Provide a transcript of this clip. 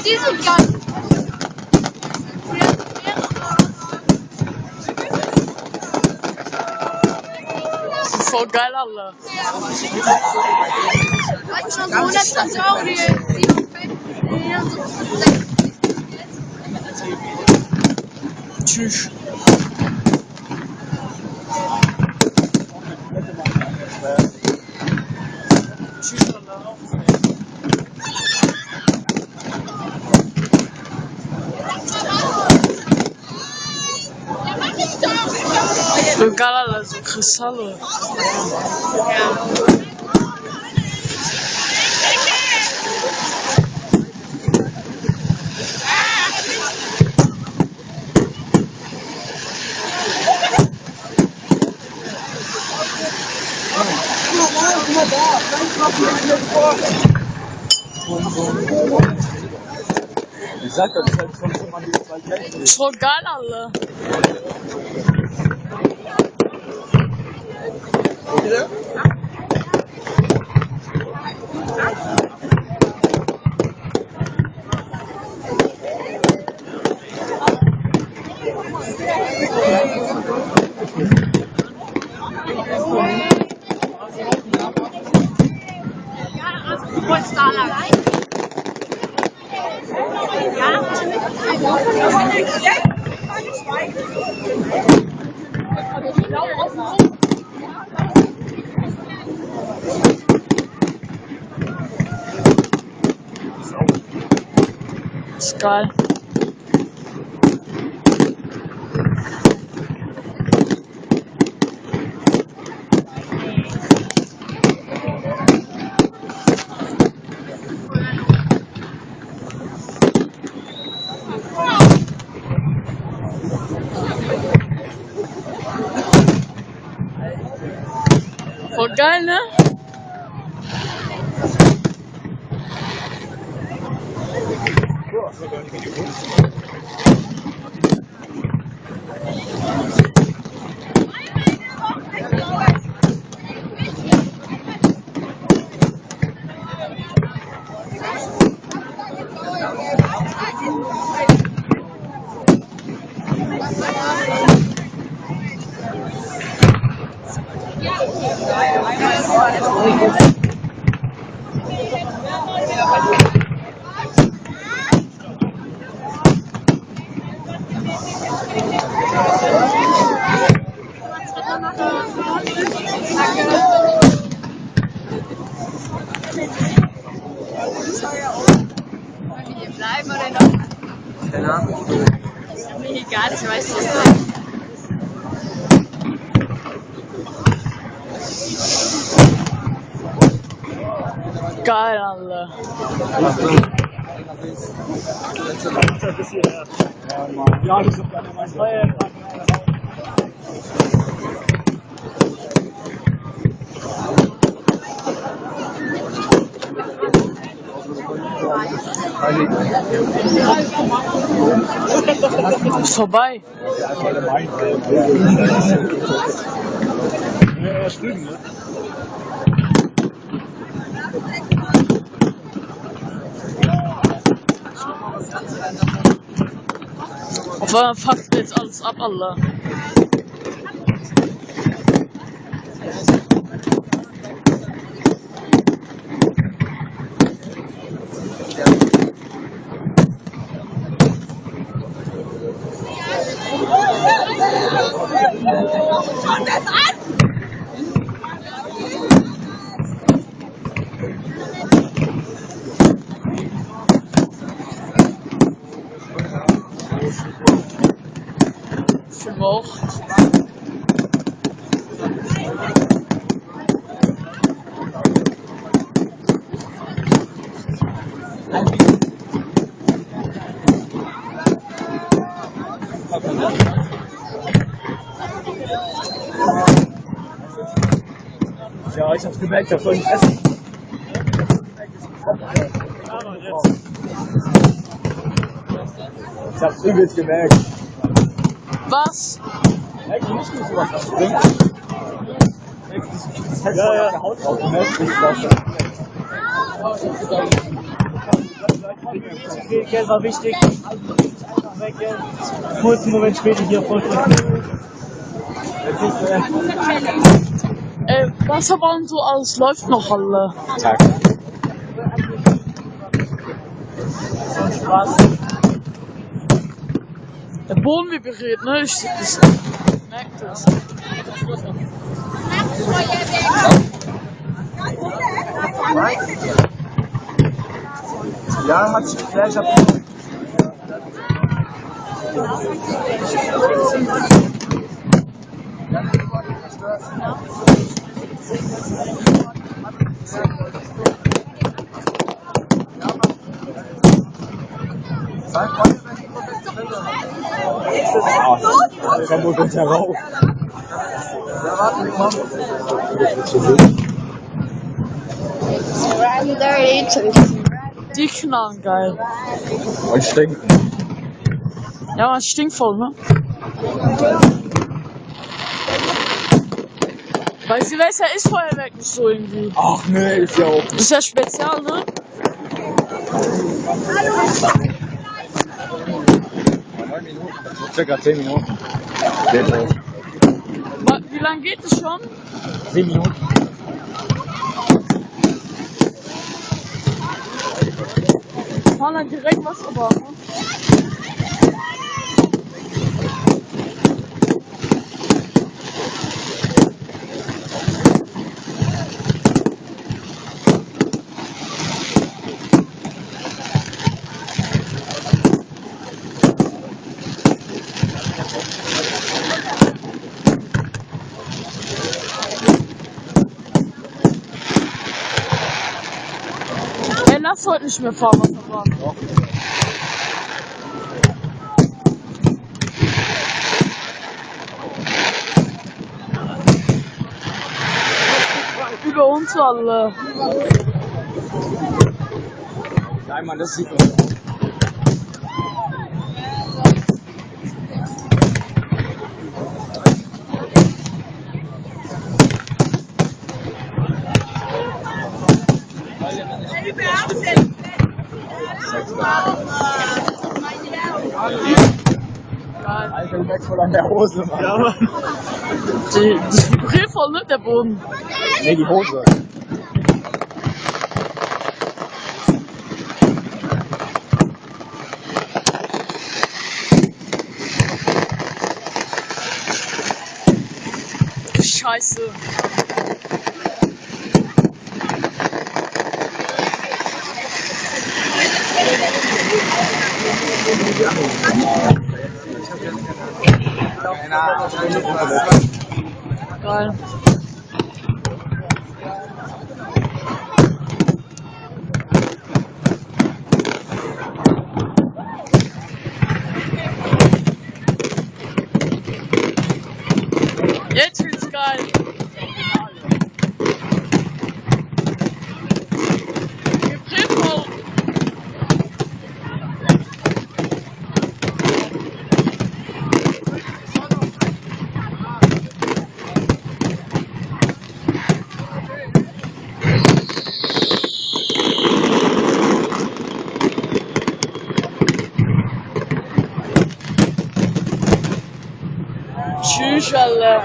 Die sind geil. Das ist voll geil, alle. Tschüss. Tschüss, alle. So geil, alle, so Kristalle. Ich sag doch, das ist halt schon mal die zwei Gleichen. Voll geil, alle. Du wolltest da lang. Ist geil. Voll geil, ne? Wollen wir hier bleiben oder noch? Keine Ahnung. Ist mir egal, ich weiß nicht. Geil, alle. Ja, das ist mein Feiertag. Ist vorbei. Ja, drüben, ne? Auf einmal fuckt jetzt alles ab, alle. Schaut das an! Film auch. Ja, ich hab's gemerkt, ich soll nicht essen. Ich hab's übelst gemerkt. Was? Ey, du musst nicht sowas abspringen. Das fällt auf der Haut drauf, du merkst nicht, was. Okay, Geld war wichtig. Also nicht einfach weg, Geld. Kurzen Moment später hier voll drücken. Was aber so alles läuft noch alle. Tag. So Spaß. Der Boden vibriert, ne? Ich merke das. Ja, hat sich geklärt. Aschaffenburg und herauf. Ja, warte, wir kommen. Die knallen geil. Und stinken. Ja, man stinkt voll, ne? Bei Silvester ist Feuerwerk nicht so irgendwie. Ach nee, ist ja auch. Das ist ja spezial, ne? Circa 10 Minuten. Geht auch. Wie lange geht es schon? 7 Minuten. Fahren dann direkt was aber, ne? Lass heute nicht mehr fahren, was da war. Über uns alle. Einmal das sieht man. Alter, du merkst voll an der Hose, Mann. Ja, Mann. Das vibriert voll, ne, der Boden. Nee, die Hose. Scheiße. Geil. Jetzt wird's geil. Vibriert voll. Tschüss, alle.